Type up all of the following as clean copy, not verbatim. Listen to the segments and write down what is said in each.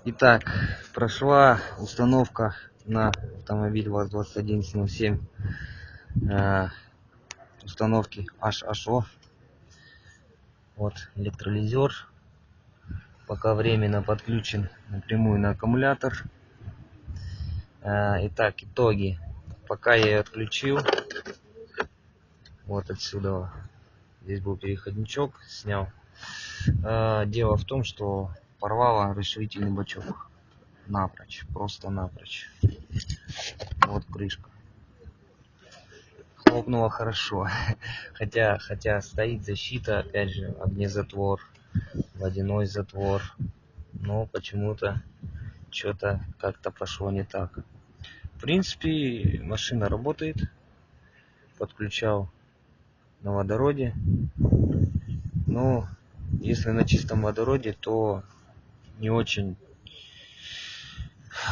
Итак, прошла установка на автомобиль ВАЗ-2177 установки HHO. Вот электролизер. Пока временно подключен напрямую на аккумулятор. Итак, итоги. Пока я ее отключил, вот отсюда, здесь был переходничок, снял. Дело в том, что порвало расширительный бачок. Напрочь, просто напрочь. Вот крышка. Хлопнуло хорошо. Хотя стоит защита, опять же, огнезатвор, водяной затвор. Но почему-то что-то как-то пошло не так. В принципе, машина работает. Подключал на водороде. Но если на чистом водороде, то не очень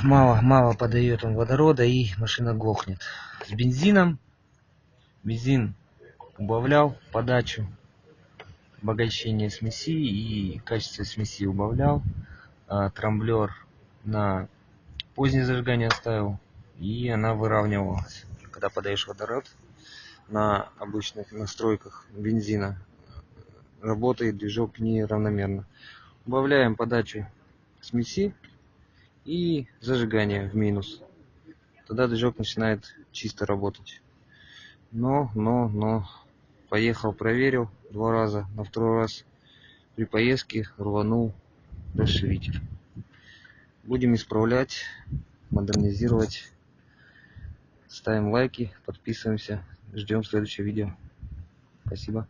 мало подает он водорода, и машина глохнет. С бензином бензин убавлял подачу, обогащение смеси и качество смеси убавлял. Трамблер на позднее зажигание оставил, и она выравнивалась. Когда подаешь водород на обычных настройках бензина, работает движок неравномерно. Убавляем подачу смеси и зажигание в минус. Тогда движок начинает чисто работать. Но поехал, проверил 2 раза, на 2-й раз при поездке рванул расширитель. Будем исправлять, модернизировать. Ставим лайки, подписываемся, ждем следующее видео. Спасибо.